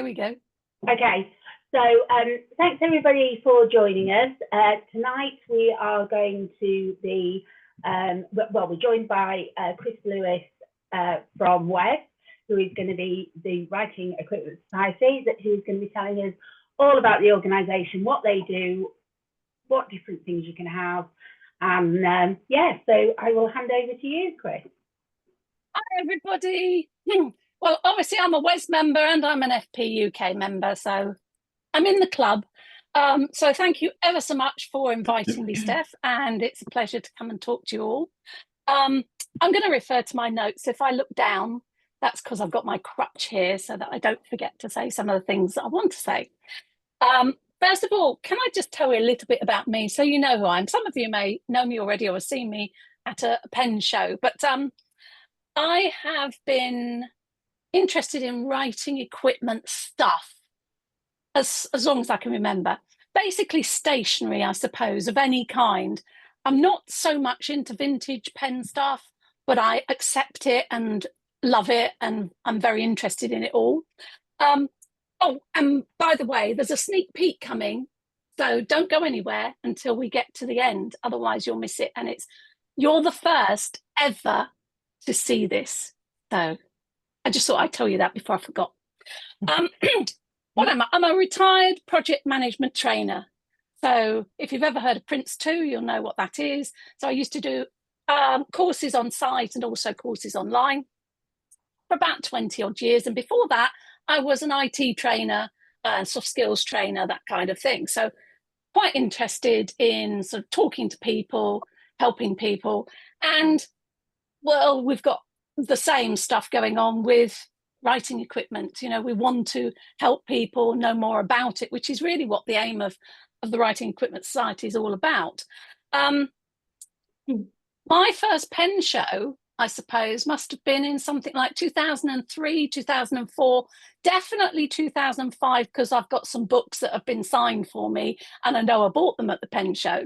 Here we go. Okay, so thanks everybody for joining us. Tonight we are going to be, we're joined by Chris Lewis from WES, who is going to be the Writing Equipment Society, who's going to be telling us all about the organisation, what they do, what different things you can have. And yeah, so I will hand over to you, Chris. Hi, everybody. Well, obviously, I'm a WES member and I'm an FPUK member, so I'm in the club. So thank you ever so much for inviting me, Steph, and it's a pleasure to come and talk to you all. I'm going to refer to my notes. If I look down, that's because I've got my crutch here so that I don't forget to say some of the things that I want to say. First of all, can I just tell you a little bit about me so you know who I am? Some of you may know me already or have seen me at a pen show, but I have been interested in writing equipment stuff as long as I can remember. Basically stationery, I suppose, of any kind. I'm not so much into vintage pen stuff, but I accept it and love it, and I'm very interested in it all. Oh, and by the way, there's a sneak peek coming, so don't go anywhere until we get to the end, otherwise you'll miss it. And you're the first ever to see this. So I just thought I'd tell you that before I forgot. What am I? I'm a retired project management trainer. So if you've ever heard of Prince 2, you'll know what that is. So I used to do courses on site and also courses online for about 20 odd years. And before that, I was an IT trainer, soft skills trainer, that kind of thing. So quite interested in sort of talking to people, helping people. And well, we've got the same stuff going on with writing equipment. You know, we want to help people know more about it, which is really what the aim of the Writing Equipment Society is all about. My first pen show, I suppose, must have been in something like 2003, 2004, definitely 2005, because I've got some books that have been signed for me and I know I bought them at the pen show.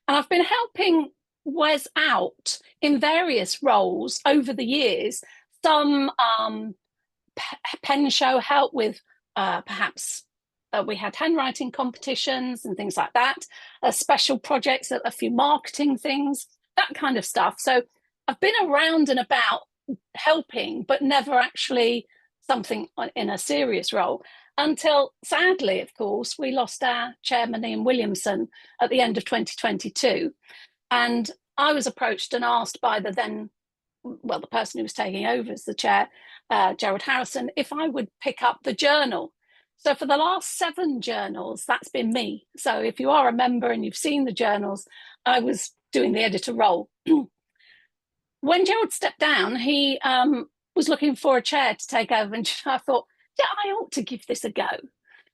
And I've been helping WES out in various roles over the years. Some pen show help with perhaps we had handwriting competitions and things like that, special projects, a few marketing things, that kind of stuff. So I've been around and about helping, but never actually something in a serious role until, sadly, of course, we lost our chairman, Ian Williamson, at the end of 2022. And I was approached and asked by the person who was taking over as the chair, Gerald Harrison, if I would pick up the journal. So for the last 7 journals, that's been me. So if you are a member and you've seen the journals, I was doing the editor role. When Gerald stepped down, he was looking for a chair to take over, and I thought, yeah, I ought to give this a go,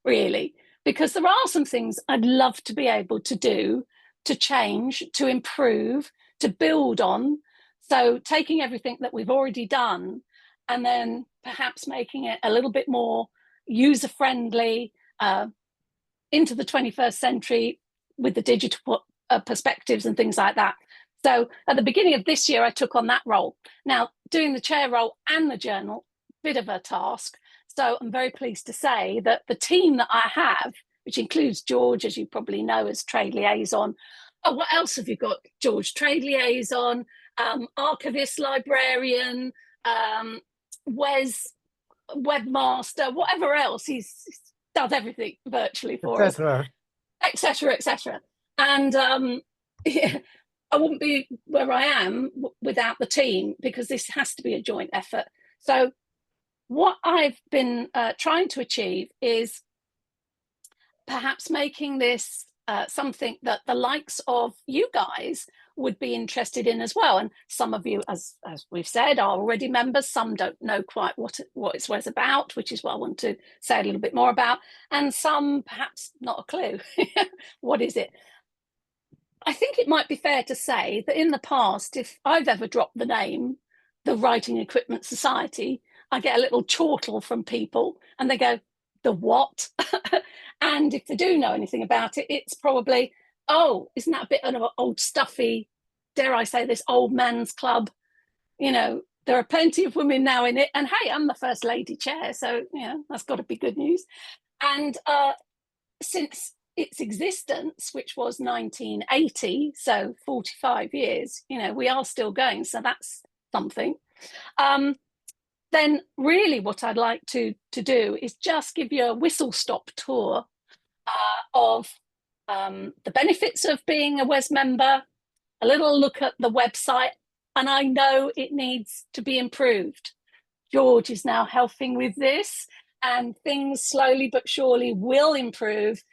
really, because there are some things I'd love to be able to do, to change, to improve, to build on. So taking everything that we've already done and then perhaps making it a little bit more user-friendly into the 21st century with the digital perspectives and things like that. So at the beginning of this year, I took on that role. Now, doing the chair role and the journal, bit of a task. So I'm very pleased to say that the team that I have, which includes George, as you probably know, as trade liaison. Oh, what else have you got, George? Trade liaison, archivist, librarian, WES, webmaster, whatever else. He does everything virtually for us, etc., etc. And yeah, I wouldn't be where I am without the team, because this has to be a joint effort. So what I've been trying to achieve is perhaps making this something that the likes of you guys would be interested in as well. And some of you, as we've said, are already members. Some don't know quite what it's about, which is what I want to say a little bit more about. And some perhaps not a clue. What is it? I think it might be fair to say that in the past, if I've ever dropped the name, the Writing Equipment Society, I get a little chortle from people and they go, the what? And if they do know anything about it, it's probably, oh, isn't that a bit of an old stuffy, dare I say this, old man's club? You know, There are plenty of women now in it, and hey, I'm the first lady chair, so that's got to be good news. And since its existence, which was 1980, so 45 years, we are still going, so that's something. Then really what I'd like to do is just give you a whistle-stop tour of the benefits of being a WES member, a little look at the website, and I know it needs to be improved. George is now helping with this, and things slowly but surely will improve,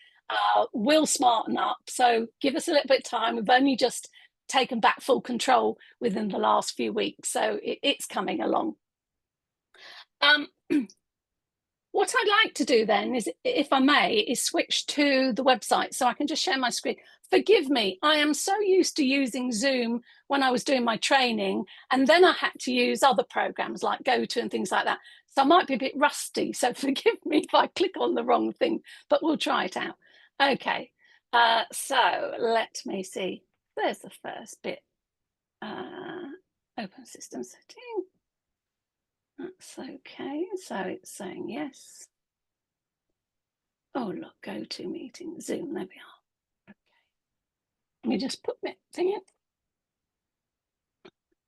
will smarten up. So give us a little bit of time. We've only just taken back full control within the last few weeks, so it's coming along. What I'd like to do then is, if I may, is switch to the website so I can just share my screen. Forgive me, I am so used to using Zoom when I was doing my training, and then I had to use other programs like GoTo and things like that. So I might be a bit rusty, so forgive me if I click on the wrong thing, but we'll try it out. Okay, so let me see. There's the first bit. Open system setting. That's okay. So it's saying yes. Oh, look, GoTo meeting, Zoom. There we are. Okay. Let me just put my thing in.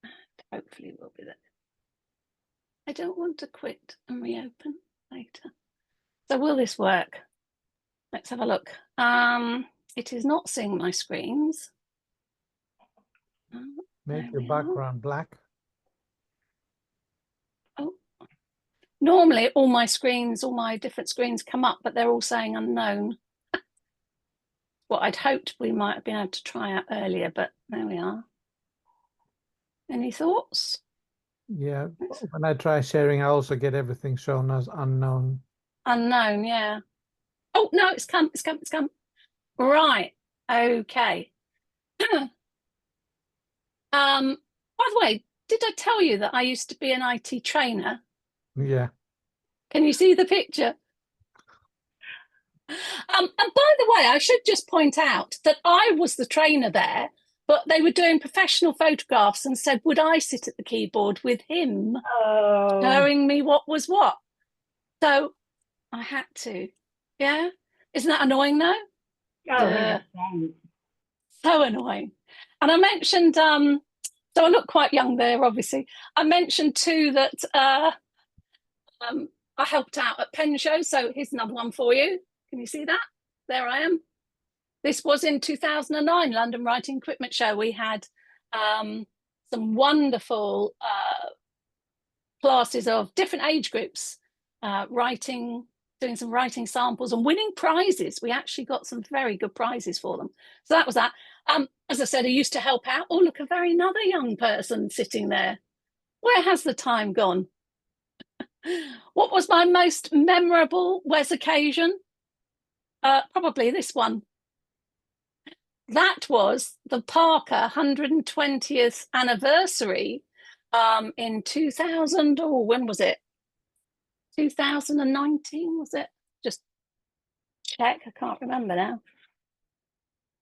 And hopefully we'll be there. I don't want to quit and reopen later. So will this work? Let's have a look. It is not seeing my screens. Make your background black. Oh, normally all my screens, all my different screens come up, but they're all saying unknown. What I'd hoped we might have been able to try out earlier, but there we are. Any thoughts? Yeah, when I try sharing, I also get everything shown as unknown. Unknown, yeah. Oh, no, it's come. Right, okay. By the way, did I tell you that I used to be an IT trainer? Yeah. Can you see the picture? And by the way, I should just point out that I was the trainer there, but they were doing professional photographs and said, would I sit at the keyboard with him, showing me what was what? So I had to. Yeah? Isn't that annoying though? Oh, so annoying. And I mentioned, so I look quite young there, obviously. I mentioned too that I helped out at pen shows. So here's another one for you. Can you see that? There I am. This was in 2009, London Writing Equipment Show. We had some wonderful classes of different age groups, doing some writing samples and winning prizes. We actually got some very good prizes for them. So that was that. As I said, I used to help out. Oh, look, another young person sitting there. Where has the time gone? What was my most memorable WES occasion? Probably this one. That was the Parker 120th anniversary in 2000, or when was it? 2019, was it? Just check, I can't remember now.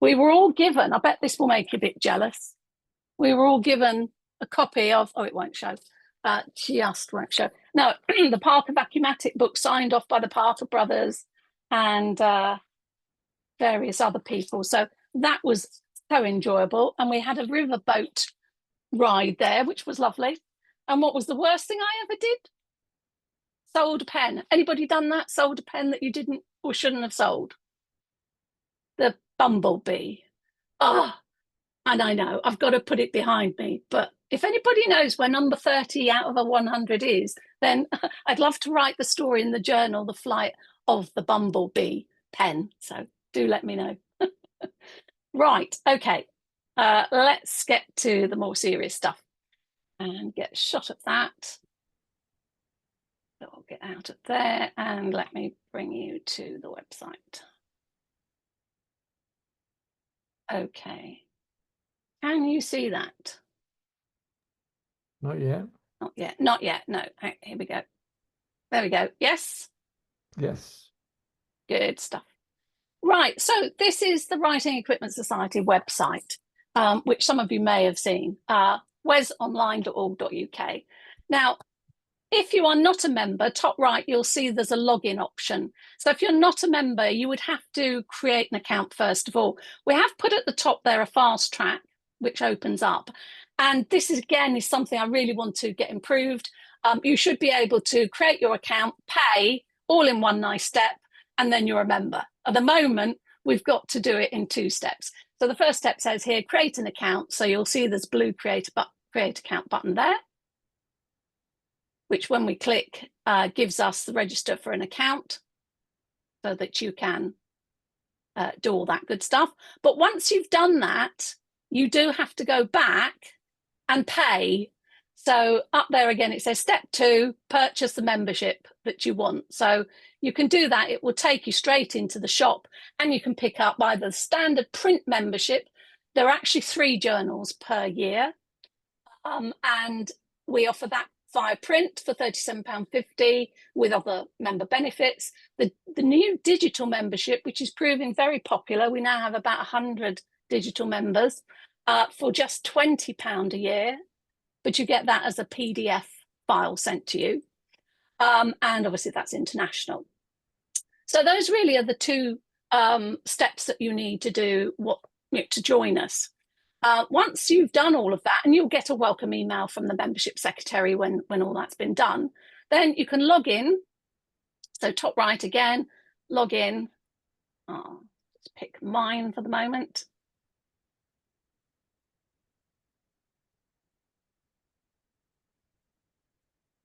We were all given, I bet this will make you a bit jealous. We were all given a copy of, oh, it won't show, just won't show. No, the Parker Vacuumatic book signed off by the Parker brothers and various other people. So that was so enjoyable. And we had a riverboat ride there, which was lovely. And what was the worst thing I ever did? Sold a pen. Anybody done that? Sold a pen that you didn't or shouldn't have sold? The Bumblebee. Oh, and I know I've got to put it behind me, but if anybody knows where number 30 out of a 100 is, then I'd love to write the story in the journal, The Flight of the Bumblebee pen. So do let me know. Right, okay. Let's get to the more serious stuff and get a shot of that. So I'll get out of there and let me bring you to the website. Okay. Can you see that? Not yet. Not yet. Not yet. No. Here we go. There we go. Yes. Yes. Good stuff. Right. So this is the Writing Equipment Society website, which some of you may have seen, wesonline.org.uk. Now, if you are not a member, top right, you'll see there's a login option. So if you're not a member, you would have to create an account first of all. We have put at the top there a fast track, which opens up. And this is, again, is something I really want to get improved. You should be able to create your account, pay, all in one nice step, and then you're a member. At the moment, we've got to do it in 2 steps. So the first step says here, create an account. So you'll see there's blue create account button there, which when we click gives us the register for an account so that you can do all that good stuff. But once you've done that, you do have to go back and pay. So up there again, it says step 2, purchase the membership that you want. So you can do that. It will take you straight into the shop, and you can pick up either the standard print membership. There are actually 3 journals per year. And we offer that via print for £37.50 with other member benefits. The new digital membership, which is proving very popular, we now have about 100 digital members for just £20 a year, but you get that as a PDF file sent to you. And obviously that's international. So those really are the 2 steps that you need to do to join us. Once you've done all of that, and you'll get a welcome email from the membership secretary when all that's been done, then you can log in. So top right again, log in. Let's pick mine for the moment.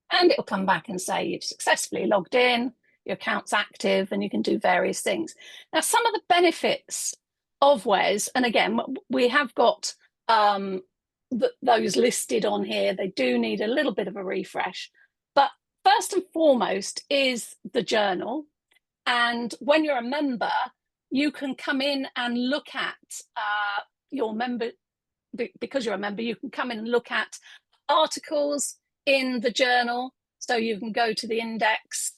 And it'll come back and say you've successfully logged in, your account's active, and you can do various things. Now, some of the benefits of WES, and again, we have got those listed on here. They do need a little bit of a refresh. But first and foremost is the journal. And when you're a member, you can come in and look at your member, because you're a member, you can come in and look at articles in the journal. So you can go to the index,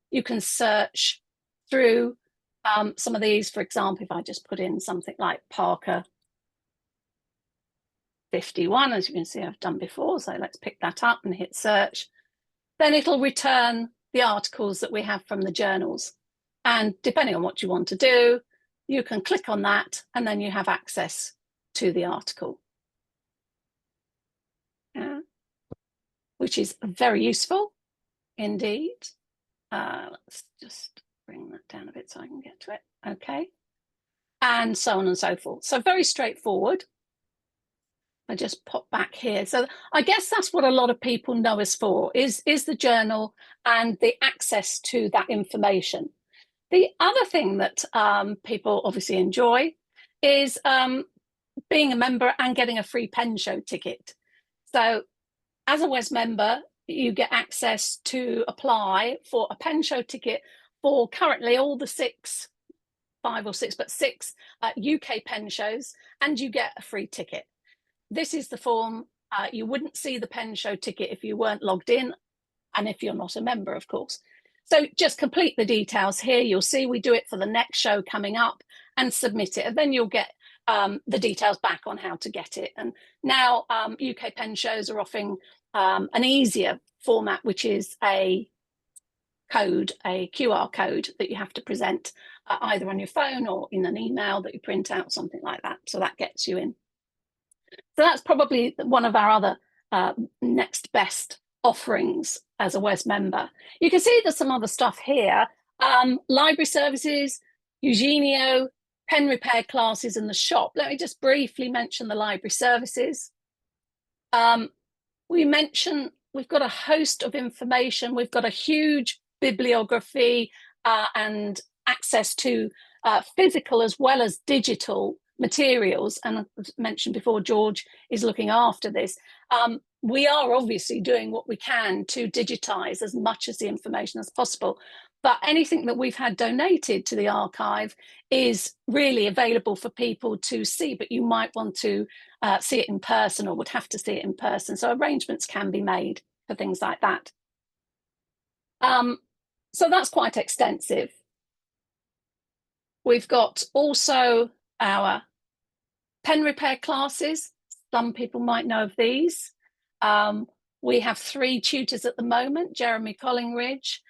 you can search through some of these. For example, if I just put in something like Parker 51, as you can see I've done before, so let's pick that up and hit search. Then it'll return the articles that we have from the journals. And depending on what you want to do, you can click on that and then you have access to the article. Which is very useful indeed. Let's just bring that down a bit so I can get to it. Okay. And so on and so forth. So very straightforward. I just pop back here. So I guess that's what a lot of people know us for, is the journal and the access to that information. The other thing that people obviously enjoy is being a member and getting a free pen show ticket. So as a WES member, you get access to apply for a pen show ticket for currently all the 6 UK pen shows, and you get a free ticket. This is the form. You wouldn't see the pen show ticket if you weren't logged in, and if you're not a member, of course. So just complete the details here. You'll see we do it for the next show coming up and submit it, and then you'll get the details back on how to get it. And now UK pen shows are offering an easier format, which is a code, a QR code that you have to present either on your phone or in an email that you print out, something like that. So that gets you in. So that's probably one of our other next best offerings as a WES member. You can see there's some other stuff here. Library services, Eugenio, pen repair classes in the shop. Let me just briefly mention the library services. We mentioned we've got a host of information. We've got a huge bibliography and access to physical as well as digital materials. And as mentioned before, George is looking after this. We are obviously doing what we can to digitize as much of the information as possible. But anything that we've had donated to the archive is really available for people to see, but you might want to see it in person or would have to see it in person. So arrangements can be made for things like that. So that's quite extensive. We've got also our pen repair classes. Some people might know of these. We have 3 tutors at the moment: Jeremy Collingridge,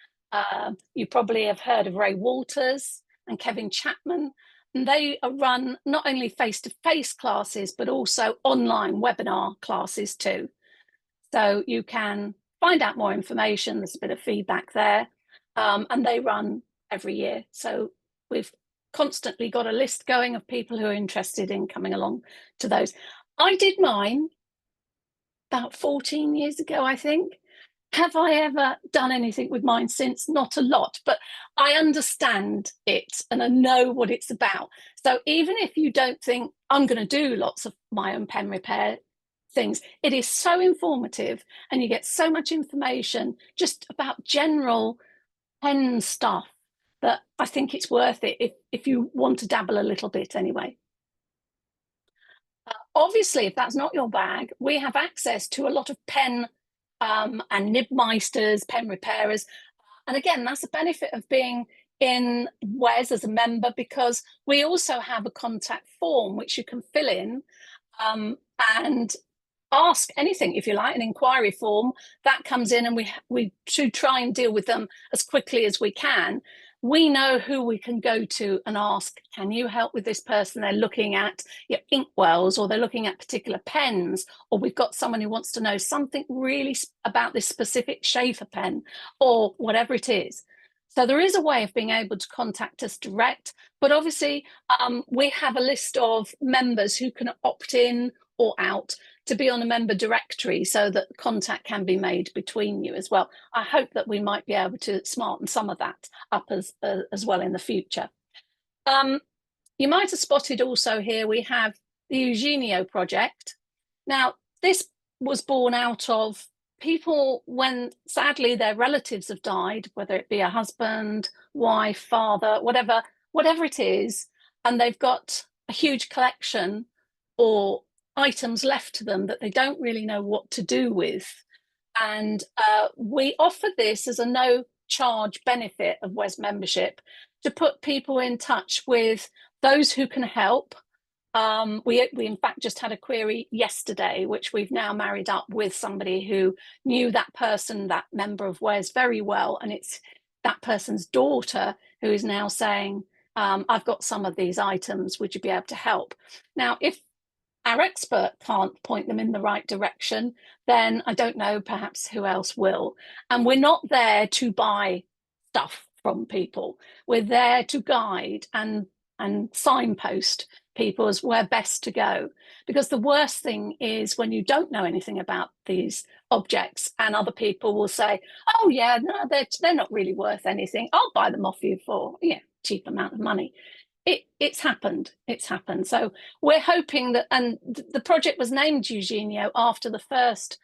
you probably have heard of Ray Walters, and Kevin Chapman. And they run not only face-to-face classes, but also online webinar classes too. So you can find out more information. There's a bit of feedback there. And they run every year. So we've constantly got a list going of people who are interested in coming along to those. I did mine about 14 years ago, I think. Have I ever done anything with mine since? Not a lot, but I understand it and I know what it's about. So even if you don't think I'm going to do lots of my own pen repair things, it is so informative and you get so much information just about general pen stuff that I think it's worth it if you want to dabble a little bit anyway. Obviously, if that's not your bag, we have access to a lot of pen and nibmeisters, pen repairers. And again, that's a benefit of being in WES as a member, because we also have a contact form which you can fill in and ask anything, if you like, an inquiry form that comes in, and we should try and deal with them as quickly as we can. We know who we can go to and ask, can you help with this person? They're looking at inkwells, or they're looking at particular pens, or we've got someone who wants to know something really about this specific Schaefer pen, or whatever it is. So there is a way of being able to contact us direct, but obviously we have a list of members who can opt in or out to be on a member directory, so that contact can be made between you as well. I hope that we might be able to smarten some of that up as well in the future. You might have spotted also here we have the Eugenio project. Now, this was born out of people when sadly their relatives have died, whether it be a husband, wife, father, whatever it is, and they've got a huge collection or items left to them that they don't really know what to do with. And we offer this as a no charge benefit of WES membership to put people in touch with those who can help. We in fact just had a query yesterday, which we've now married up with somebody who knew that person, that member of WES, very well. And it's that person's daughter who is now saying, I've got some of these items, would you be able to help? Now, if our expert can't point them in the right direction, then I don't know, perhaps who else will. And we're not there to buy stuff from people. We're there to guide and signpost people as where best to go. Because the worst thing is when you don't know anything about these objects and other people will say, oh yeah, no, they're not really worth anything. I'll buy them off you for cheap amount of money. It's happened. So we're hoping that, and the project was named Eugenio after the first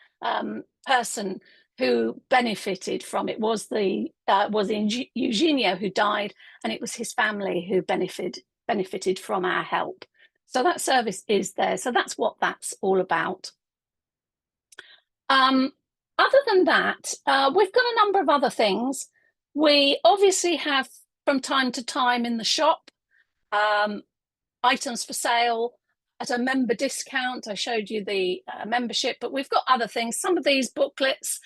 person who benefited from it was Eugenio who died, and it was his family who benefited from our help. So that service is there. So that's what that's all about. Other than that, we've got a number of other things. We obviously have from time to time in the shop items for sale at a member discount. I showed you the membership, but we've got other things. Some of these booklets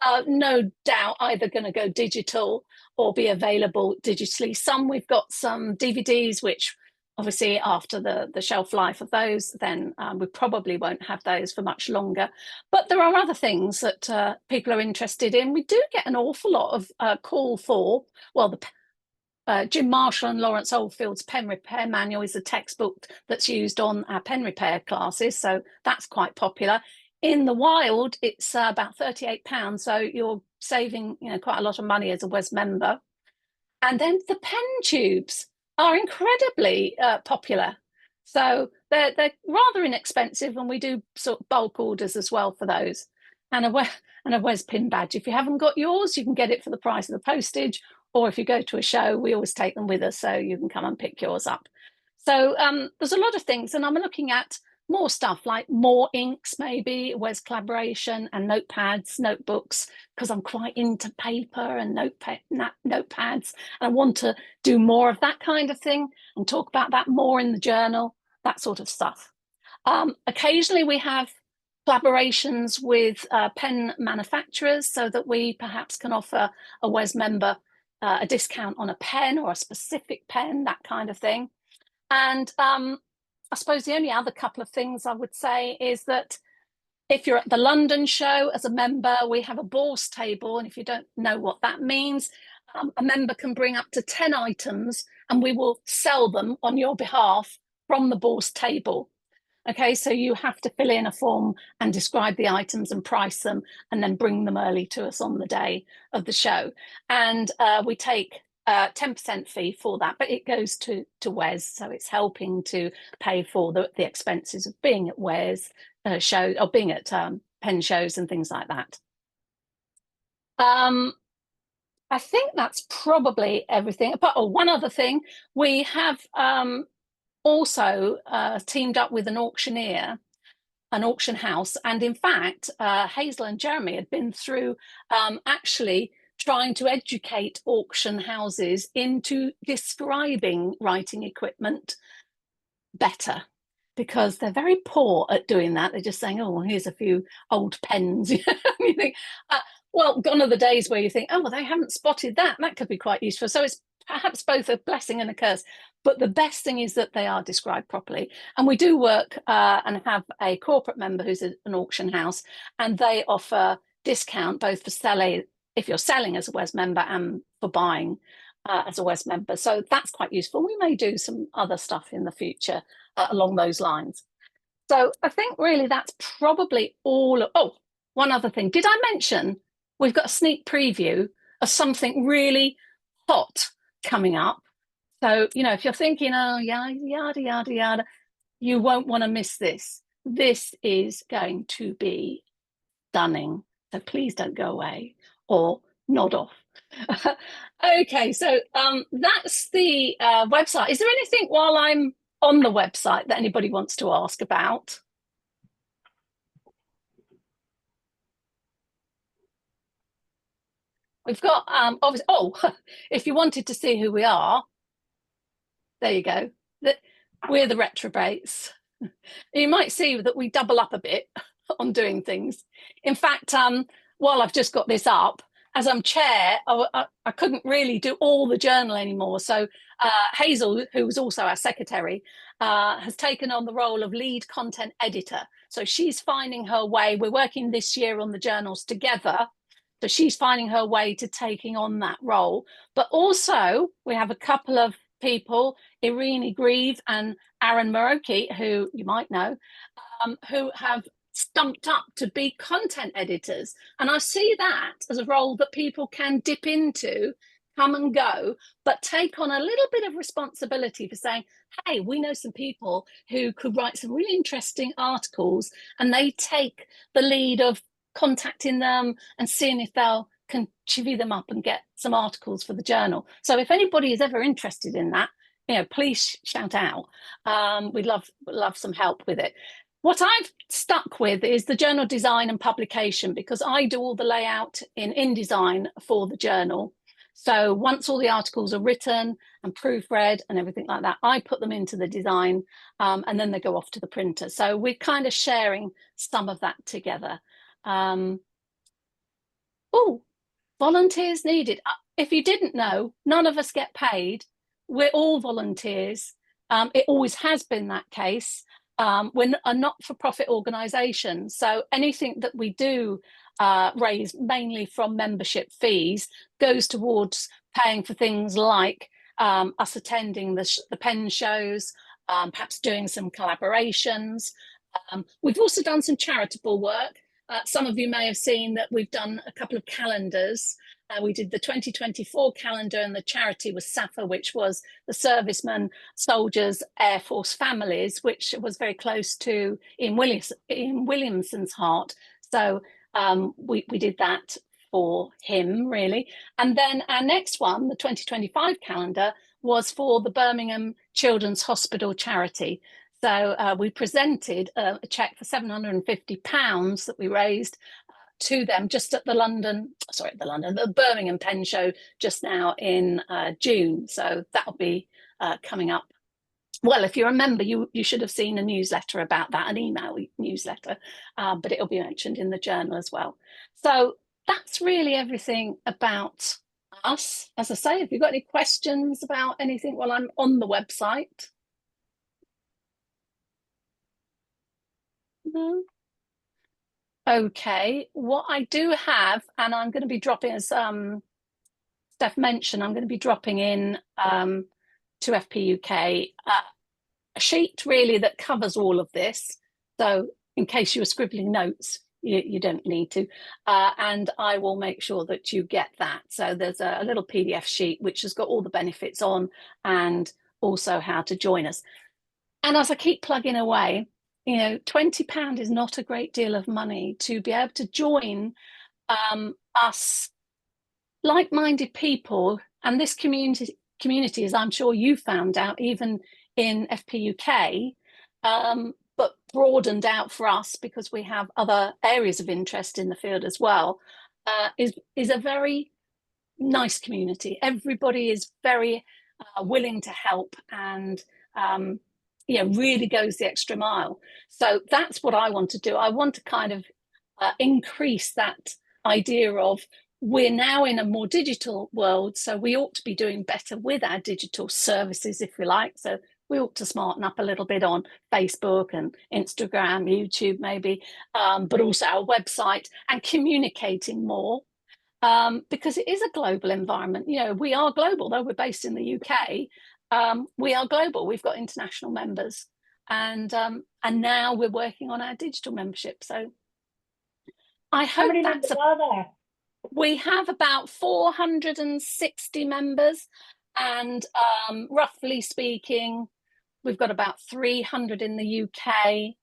are no doubt either going to go digital or be available digitally. Some we've got some DVDs, which obviously after the shelf life of those, then we probably won't have those for much longer. But there are other things that people are interested in. We do get an awful lot of call for, well, the Jim Marshall and Lawrence Oldfield's Pen Repair Manual is a textbook that's used on our pen repair classes, so that's quite popular. In the wild, it's about £38, so you're saving quite a lot of money as a WES member. And then the pen tubes are incredibly popular. So they're rather inexpensive, and we do sort of bulk orders as well for those. And a WES pin badge. If you haven't got yours, you can get it for the price of the postage. Or if you go to a show, we always take them with us, so you can come and pick yours up. So there's a lot of things, and I'm looking at more stuff like more inks, maybe WES collaboration, and notepads, notebooks, because I'm quite into paper and notepads, and I want to do more of that kind of thing and talk about that more in the journal, that sort of stuff. Occasionally we have collaborations with pen manufacturers so that we perhaps can offer a WES member a discount on a pen or a specific pen, that kind of thing. And I suppose the only other couple of things I would say is that if you're at the London show as a member, we have a bourse table. And if you don't know what that means, a member can bring up to 10 items and we will sell them on your behalf from the bourse table. Okay, so you have to fill in a form and describe the items and price them and then bring them early to us on the day of the show. And we take 10% fee for that, but it goes to WES, so it's helping to pay for the expenses of being at WES show or being at pen shows and things like that. I think that's probably everything. But one other thing, we have also teamed up with an auctioneer, an auction house, and in fact Hazel and Jeremy had been through actually trying to educate auction houses into describing writing equipment better, because they're very poor at doing that. They're just saying, oh, well, here's a few old pens. You think, well, gone are the days where you think, oh, well, they haven't spotted that could be quite useful. So it's perhaps both a blessing and a curse. But the best thing is that they are described properly. And we do work and have a corporate member who's an auction house, and they offer discount both for selling, if you're selling as a WES member, and for buying as a WES member. So that's quite useful. We may do some other stuff in the future along those lines. So I think really that's probably all. Oh, one other thing. Did I mention we've got a sneak preview of something really hot coming up? So, you know, if you're thinking, oh, yeah, yada, yada, yada, you won't want to miss this. This is going to be stunning. So please don't go away or nod off. Okay, so that's the website. Is there anything while I'm on the website that anybody wants to ask about? We've got obviously, oh, if you wanted to see who we are, there you go. We're the retrobates. You might see that we double up a bit on doing things. In fact, while I've just got this up, as I'm chair, I couldn't really do all the journal anymore. So Hazel, who was also our secretary, has taken on the role of lead content editor. So she's finding her way. We're working this year on the journals together. So she's finding her way to taking on that role. But also we have a couple of people, Irene Grieve and Aaron Moroki, who you might know, who have stumped up to be content editors. And I see that as a role that people can dip into, come and go, but take on a little bit of responsibility for saying, hey, we know some people who could write some really interesting articles, and they take the lead of contacting them and seeing if they'll can chivvy them up and get some articles for the journal. So if anybody is ever interested in that, you know, please shout out. We'd love some help with it. What I've stuck with is the journal design and publication, because I do all the layout in InDesign for the journal. So once all the articles are written and proofread and everything like that, I put them into the design and then they go off to the printer. So we're kind of sharing some of that together. Oh, volunteers needed. If you didn't know, none of us get paid. We're all volunteers. It always has been that case. We're a not-for-profit organisation, so anything that we do raise, mainly from membership fees, goes towards paying for things like us attending the pen shows, perhaps doing some collaborations. We've also done some charitable work. Some of you may have seen that we've done a couple of calendars. We did the 2024 calendar, and the charity was SAFA, which was the Servicemen, Soldiers, Air Force Families, which was very close to Ian Williamson's heart. So we did that for him, really. And then our next one, the 2025 calendar, was for the Birmingham Children's Hospital charity. So we presented a cheque for £750 that we raised to them just at the Birmingham Pen Show just now in June. So that'll be coming up well, if you remember, you should have seen a newsletter about that, an email newsletter, but it'll be mentioned in the journal as well. So that's really everything about us. As I say, if you've got any questions about anything while I'm on the website. No. Okay, what I do have, and I'm going to be dropping, as Steph mentioned, I'm going to be dropping in to FPUK a sheet really that covers all of this. So in case you were scribbling notes, you don't need to. And I will make sure that you get that. So there's a little PDF sheet which has got all the benefits on and also how to join us. And as I keep plugging away, you know, £20 is not a great deal of money to be able to join us like-minded people, and this community, as I'm sure you found out, even in FPUK, but broadened out for us because we have other areas of interest in the field as well, is a very nice community. Everybody is very willing to help and really goes the extra mile. So that's what I want to do. I want to kind of increase that idea of we're now in a more digital world, so we ought to be doing better with our digital services, if you like. So we ought to smarten up a little bit on Facebook and Instagram, YouTube maybe, but also our website, and communicating more, because it is a global environment. You know, we are global, though we're based in the UK. We are global. We've got international members, and now we're working on our digital membership. So I hope How many members are there? We have about 460 members, and roughly speaking, we've got about 300 in the UK,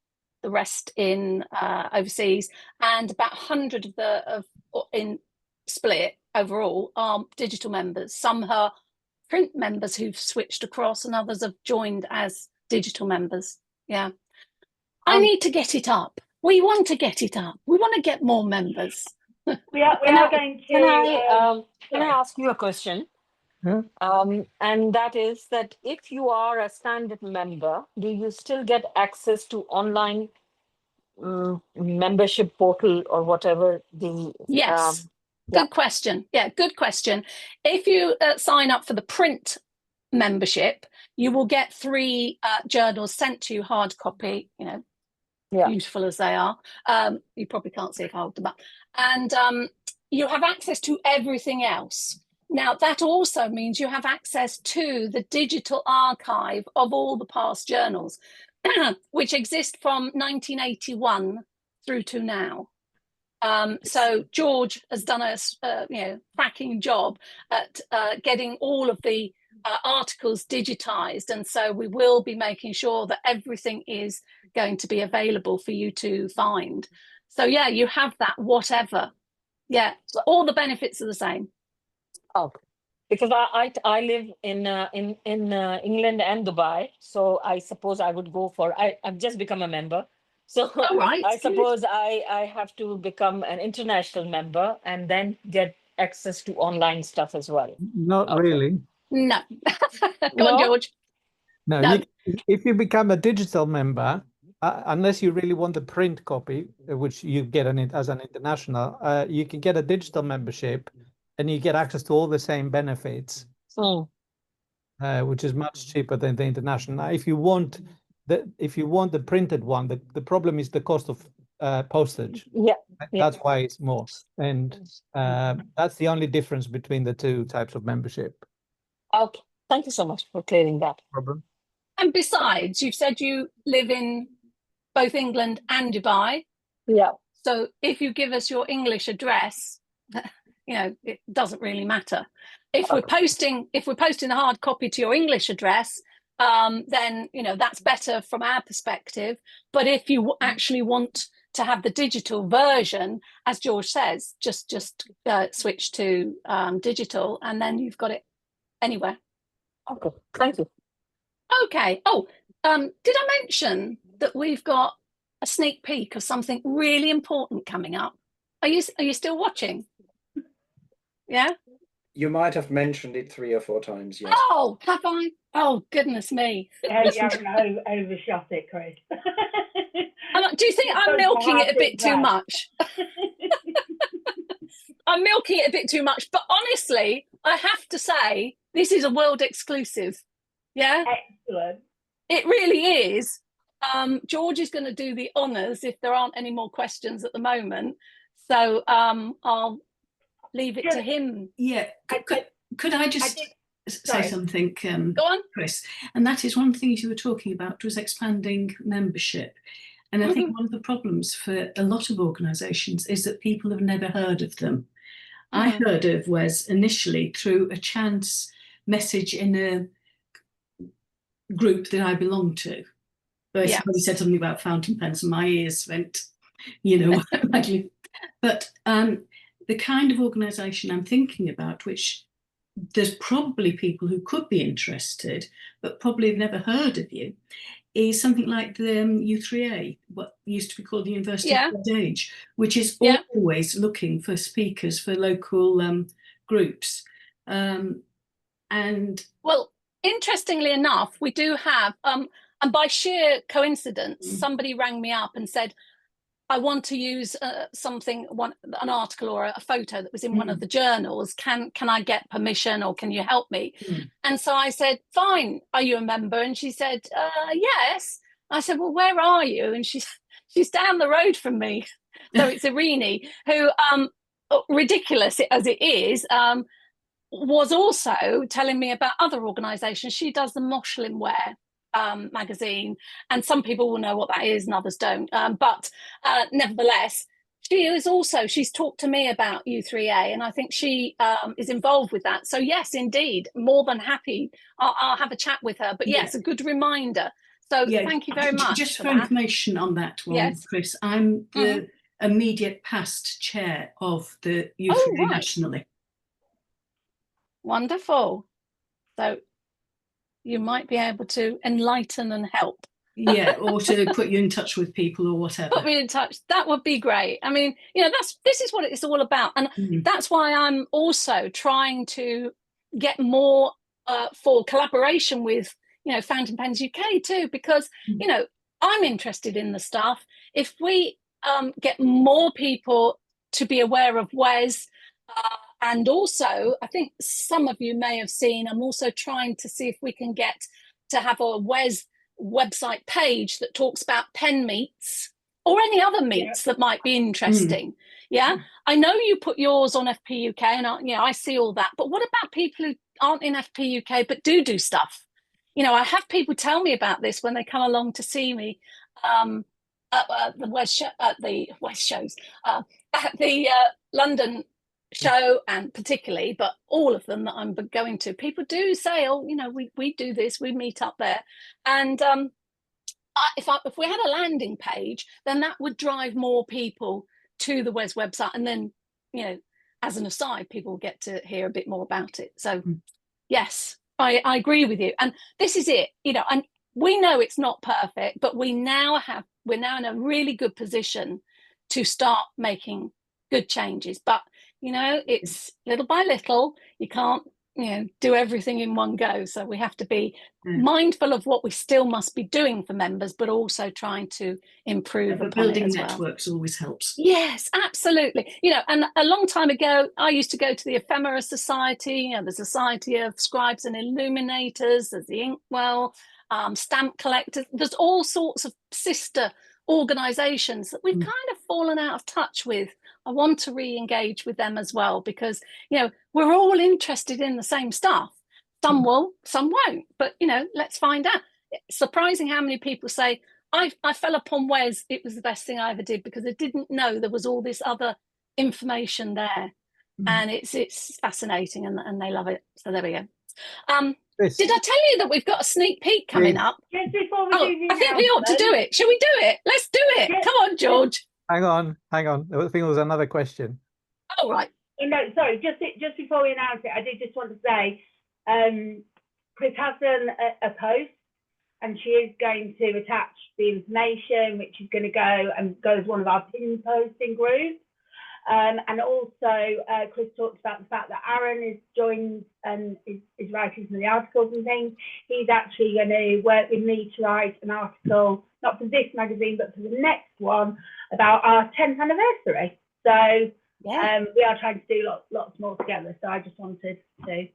the rest in overseas, and about 100 in split overall are digital members. Some are print members who've switched across, and others have joined as digital members. Yeah, I need to get it up. We want to get it up. We want to get more members. We are going to. Can I ask you a question? Yeah. And that is that if you are a standard member, do you still get access to online membership portal or whatever the? Yes. Yeah. Good question. Yeah, good question. If you sign up for the print membership, you will get 3 journals sent to you, hard copy, you know, beautiful as they are. You probably can't see if I hold them up. And you have access to everything else. Now, that also means you have access to the digital archive of all the past journals, which exist from 1981 through to now. So George has done a cracking job at getting all of the articles digitized, and so we will be making sure that everything is going to be available for you to find. So yeah, you have that whatever. Yeah, all the benefits are the same. Oh, because I live in England and Dubai, so I suppose I would go for. I've just become a member, so right, I suppose I have to become an international member and then get access to online stuff as well. Not really. No. Go on, George. No. If you become a digital member, unless you really want the print copy, which you get as an international, you can get a digital membership, and you get access to all the same benefits, which is much cheaper than the international. Now, if you want the printed one, the problem is the cost of postage. Yeah, that's why it's more, and that's the only difference between the 2 types of membership. Okay, thank you so much for clearing that. Problem. And besides, you've said you live in both England and Dubai. Yeah. So if you give us your English address, you know, it doesn't really matter. If we're posting a hard copy to your English address, then you know that's better from our perspective. But if you actually want to have the digital version, as George says, just switch to digital, and then you've got it anywhere. Okay, thank you. Okay. Oh, did I mention that we've got a sneak peek of something really important coming up? Are you still watching? Yeah. You might have mentioned it 3 or 4 times, yes. Oh, have I? Oh, goodness me. I hope you haven't overshot it, Chris. Do you think I'm milking it a bit too much? I'm milking it a bit too much, but honestly, I have to say, this is a world exclusive. Yeah? Excellent. It really is. George is going to do the honours if there aren't any more questions at the moment. So I'll leave it to him. Yeah. Could I just say something, Go on, Chris? And that is one of the things you were talking about was expanding membership. And I think one of the problems for a lot of organisations is that people have never heard of them. I heard of WES initially through a chance message in a group that I belonged to. Where somebody said something about fountain pens and my ears went, But the kind of organisation I'm thinking about, which there's probably people who could be interested, but probably have never heard of you, is something like the U3A, what used to be called the University of Age, which is always looking for speakers for local groups. And well, interestingly enough, we do have, and by sheer coincidence, somebody rang me up and said, I want to use an article or a photo that was in one of the journals. Can I get permission, or can you help me? And so I said, fine, are you a member? And she said, yes. I said, well, where are you? And she's down the road from me. So it's Irini, who, ridiculous as it is, was also telling me about other organisations. She does the Moshlin Wear magazine, and some people will know what that is and others don't, but nevertheless, she's talked to me about U3A, and I think she is involved with that. So yes, indeed, more than happy. I'll have a chat with her, but yes, a good reminder. So thank you very much. Just for information on that one, Chris, I'm the immediate past chair of the U3A nationally. Wonderful. So you might be able to enlighten and help. Yeah, or to put you in touch with people or whatever. Put me in touch. That would be great. I mean, this is what it's all about. And that's why I'm also trying to get more for collaboration with, Fountain Pens UK too, because, I'm interested in the stuff. If we get more people to be aware of WES, and also, I think some of you may have seen, I'm also trying to see if we can get to have a WES website page that talks about pen meets or any other meets that might be interesting. I know you put yours on FPUK, and I see all that. But what about people who aren't in FPUK but do stuff? I have people tell me about this when they come along to see me at the WES shows, at the London show, and particularly, but all of them that I'm going to, people do say, oh, we do this, we meet up there. And if we had a landing page, then that would drive more people to the WES website, and then as an aside, people get to hear a bit more about it. So yes, I agree with you, and this is it. And we know it's not perfect, but we're now in a really good position to start making good changes. But it's little by little. You can't do everything in one go, so we have to be mindful of what we still must be doing for members, but also trying to improve upon building it as networks always helps. Yes, absolutely. And a long time ago, I used to go to the Ephemera Society, the Society of Scribes and Illuminators, there's the Inkwell, stamp collectors. There's all sorts of sister organisations that we've kind of fallen out of touch with. I want to re-engage with them as well, because we're all interested in the same stuff. Some will, some won't, but let's find out. It's surprising how many people say, I fell upon WES, it was the best thing I ever did, because I didn't know there was all this other information there. And it's fascinating, and they love it. So there we go. Did I tell you that we've got a sneak peek coming up? Just before we do the I think we ought to do it. Shall we do it? Let's do it. Come on, George. Hang on. I think there was another question. Oh, right. No, sorry, just before we announce it, I did just want to say, Chris has done a post, and she is going to attach the information, which is going to go as one of our pin posting groups. And also, Chris talked about the fact that Aaron is joined and is writing some of the articles and things. He's actually going to work with me to write an article, not for this magazine, but for the next one, about our 10th anniversary. So Yeah. we are trying to do lots more together. So I just wanted to.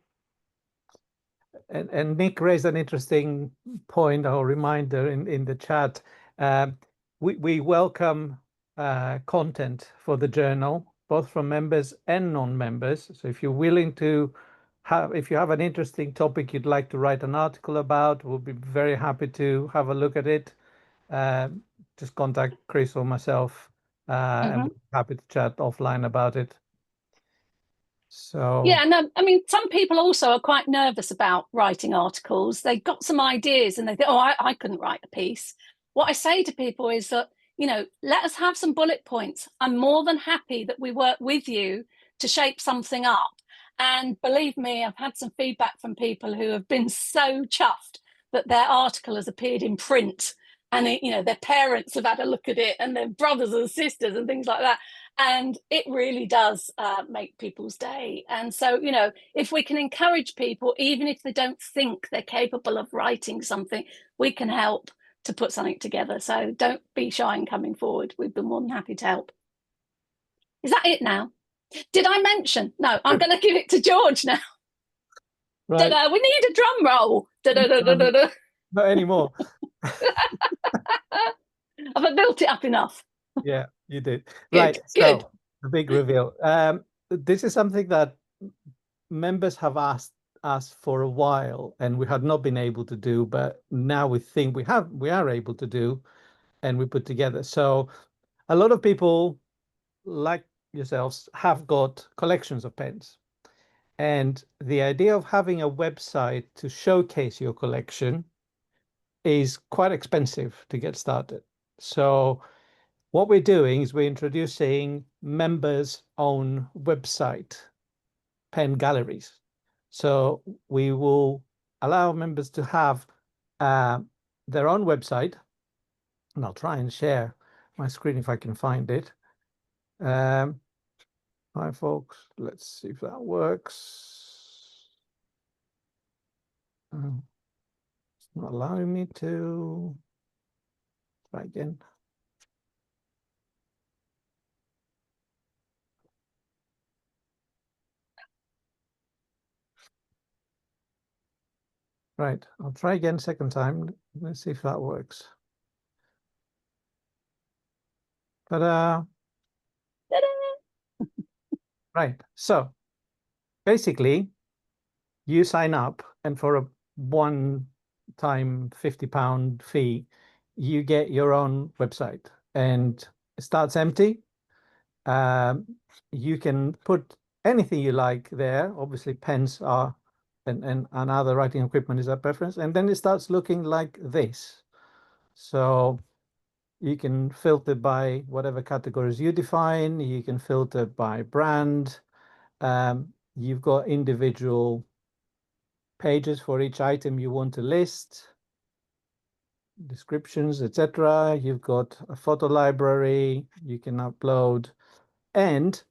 And Nick raised an interesting point or reminder in the chat. We welcome content for the journal, both from members and non-members. So if you're willing to if you have an interesting topic you'd like to write an article about, we'll be very happy to have a look at it. Just contact Chris or myself, and we'll be happy to chat offline about it. So yeah, and I mean, some people also are quite nervous about writing articles. They've got some ideas and they think, oh, I couldn't write a piece. What I say to people is that, you know, let us have some bullet points. I'm more than happy that we work with you to shape something up. And believe me, I've had some feedback from people who have been so chuffed that their article has appeared in print, and you know, their parents have had a look at it, and their brothers and sisters and things like that. And it really does make people's day. And so, you know, if we can encourage people, even if they don't think they're capable of writing something, we can help to put something together. So don't be shy in coming forward. We've been more than happy to help. Is that it now? Did I mention? No, I'm going to give it to George now. right. We need a drum roll. Da-da-da-da-da-da. Not anymore. Have I built it up enough? Yeah, you did. Good, Right. good. So the big reveal. This is something that members have asked us for a while, and we had not been able to do, but now we think we are able to do, and we put together. So a lot of people like yourselves have got collections of pens, and the idea of having a website to showcase your collection is quite expensive to get started. So what we're doing is we're introducing members' own website pen galleries. So we will allow members to have their own website, and I'll try and share my screen if I can find it. Hi folks, let's see if that works. It's not allowing me to. Try again. Right, I'll try again second time. Let's see if that works. Ta-da! Right, so basically you sign up, and for a one-time £50 fee, you get your own website, and it starts empty. You can put anything you like there. Obviously pens are and other writing equipment is our preference, and then it starts looking like this. So you can filter by whatever categories you define. You can filter by brand. You've got individual pages for each item you want to list, descriptions, etc. You've got a photo library you can upload. And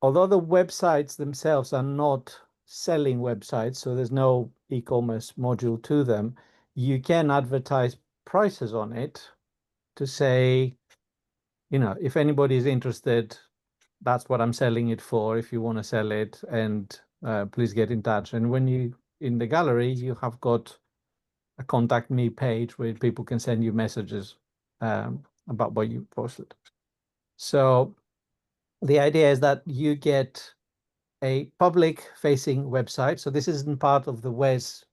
although the websites themselves are not selling websites, so there's no e-commerce module to them, you can advertise prices on it to say, you know, if anybody is interested, that's what I'm selling it for. If you want to sell it, and please get in touch. And when you in the gallery, you have got a contact me page where people can send you messages about what you posted. So the idea is that you get a public facing website. So this isn't part of the WES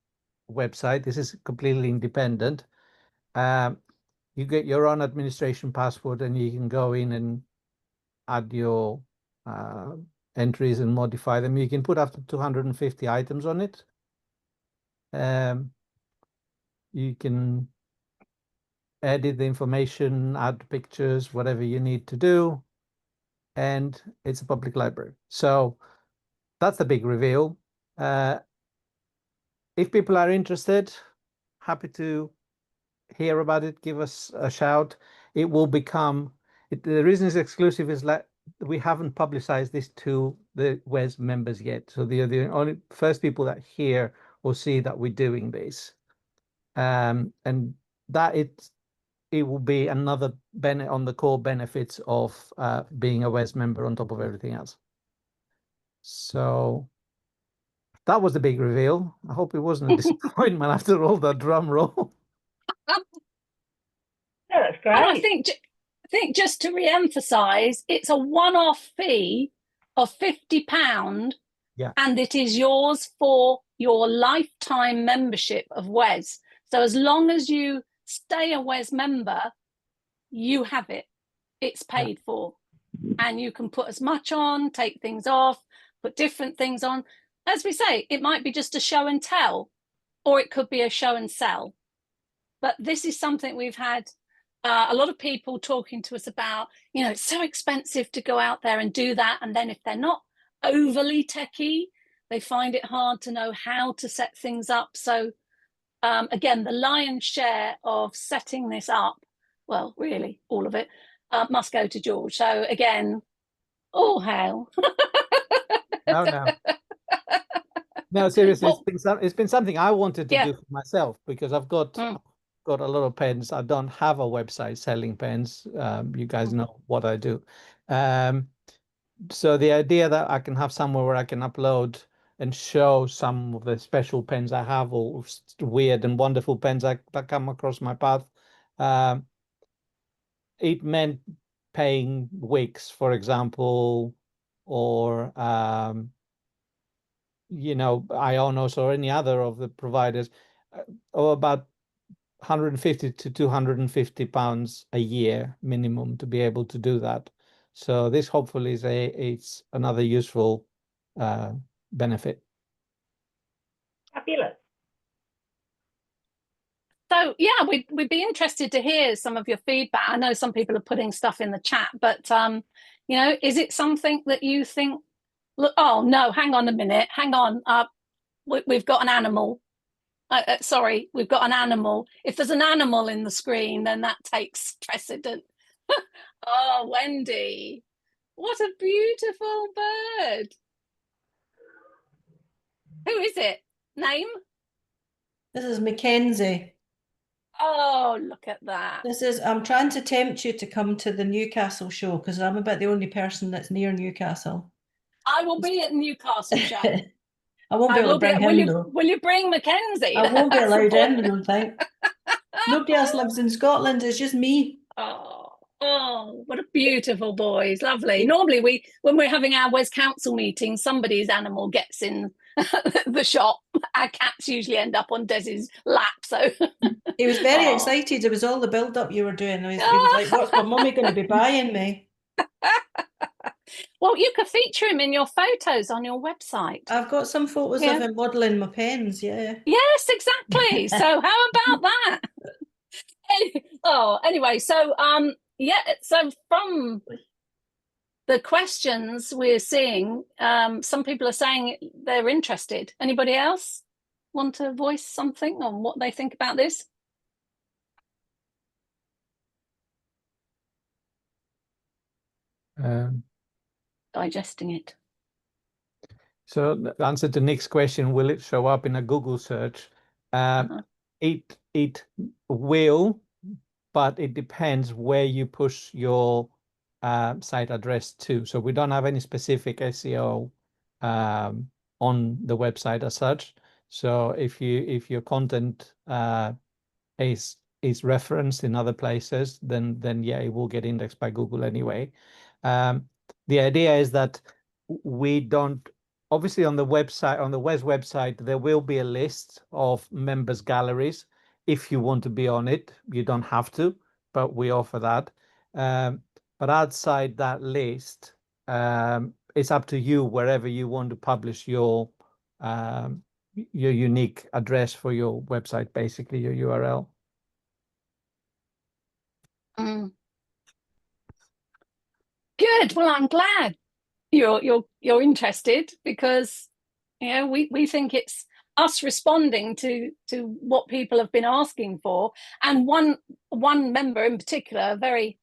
website. This is completely independent. You get your own administration password, and you can go in and add your entries and modify them. You can put up to 250 items on it. You can edit the information, add pictures, whatever you need to do, and it's a public library. So that's the big reveal. If people are interested, happy to hear about it. Give us a shout. It will become, the reason it's exclusive is we haven't publicized this to the WES members yet. So they're the only first people that hear or see that we're doing this. And that it will be another on the core benefits of being a WES member on top of everything else. So that was the big reveal. I hope it wasn't a disappointment after all that drum roll. Oh, that's great. And I think just to re-emphasize, it's a one-off fee of £50, and it is yours for your lifetime membership of WES. So as long as you stay a WES member, you have it. It's paid for, and you can put as much on, take things off, put different things on. As we say, it might be just a show and tell, or it could be a show and sell. But this is something we've had a lot of people talking to us about. You know, it's so expensive to go out there and do that. And then if they're not overly techie, they find it hard to know how to set things up. So again, the lion's share of setting this up, well, really all of it, must go to George. So again, all hail. No, seriously, it's been something I wanted to do for myself, because I've got a lot of pens. I don't have a website selling pens. You guys know what I do. So the idea that I can have somewhere where I can upload and show some of the special pens I have, or weird and wonderful pens that come across my path, it meant paying Wix, for example, or you know, Ionos or any other of the providers, or about 150 to 250 pounds a year minimum to be able to do that. So this hopefully is it's another useful benefit. Fabulous. So yeah, we'd be interested to hear some of your feedback. I know some people are putting stuff in the chat, but you know, is it something that you think, look, oh no, hang on a minute, hang on, we've got an animal. Sorry, we've got an animal. If there's an animal in the screen, then that takes precedent. Oh, Wendy, what a beautiful bird. Who is it? Name? This is Mackenzie. Oh, look at that. I'm trying to tempt you to come to the Newcastle show, because I'm about the only person that's near Newcastle. I will be at the Newcastle show. I won't be able to bring him, though. Will you bring Mackenzie? I won't be allowed in, I don't think. Nobody else lives in Scotland, it's just me. Oh, what a beautiful boy. It's lovely. Normally, when we're having our Wes Council meetings, somebody's animal gets in the shop. Our cats usually end up on Des's lap. So he was very excited. It was all the build-up you were doing. He was like, what's my mummy going to be buying me? Well, you could feature him in your photos on your website. I've got some photos of him modelling my pens, Yes, exactly. So how about that? Anyway, so so from the questions we're seeing, some people are saying they're interested. Anybody else want to voice something on what they think about this? Digesting it. So the answer to Nick's question, will it show up in a Google search? It will, but it depends where you push your site address to. So we don't have any specific SEO on the website as such. So if your content is referenced in other places, then yeah, it will get indexed by Google anyway. The idea is that we don't, obviously on the website, on the WES website, there will be a list of members galleries. If you want to be on it, you don't have to, but we offer that. But outside that list, it's up to you wherever you want to publish your unique address for your website, basically your URL. Good. Well, I'm glad you're interested, because you know we think it's us responding to what people have been asking for. And one member in particular, very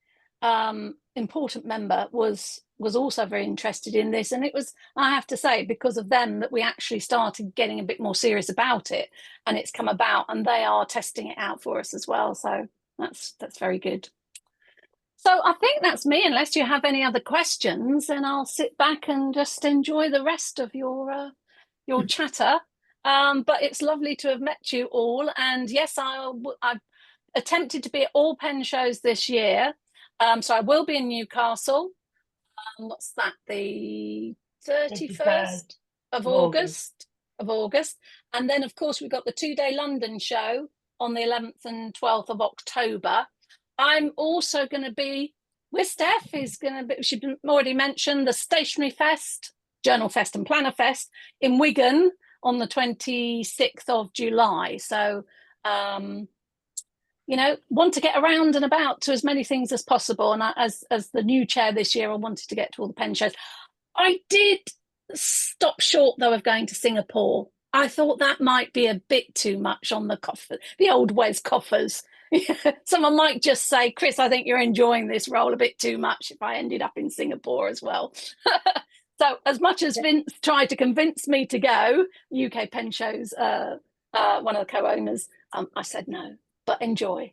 important member was also very interested in this, and it was, I have to say, because of them that we actually started getting a bit more serious about it, and it's come about, and they are testing it out for us as well. So that's very good. So I think that's me, unless you have any other questions, and I'll sit back and just enjoy the rest of your chatter. But it's lovely to have met you all, and yes, I've attempted to be at all pen shows this year. So I will be in Newcastle. What's that? The 31st of August. And then, of course, we've got the 2-day London show on the 11th and 12th of October. I'm also going to be with Steph. Is going to be, she's already mentioned, the Stationery Fest, Journal Fest and Planner Fest in Wigan on the 26th of July. So, you know, want to get around and about to as many things as possible. And as the new chair this year, I wanted to get to all the pen shows. I did stop short, though, of going to Singapore. I thought that might be a bit too much on the coffer, the old Wes coffers. Someone might just say, Chris, I think you're enjoying this role a bit too much if I ended up in Singapore as well. So as much as Vince tried to convince me to go, UK Pen Shows, one of the co-owners, I said no, but enjoy.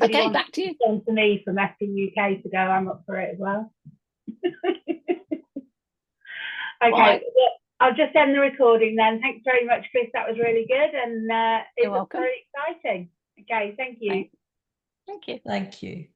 Okay, back to you. To me from FPUK to go, I'm up for it as well. Okay, right. Well, I'll just end the recording then. Thanks very much, Chris. That was really good, and it was very exciting. Okay, thank you. Thank you. Thank you.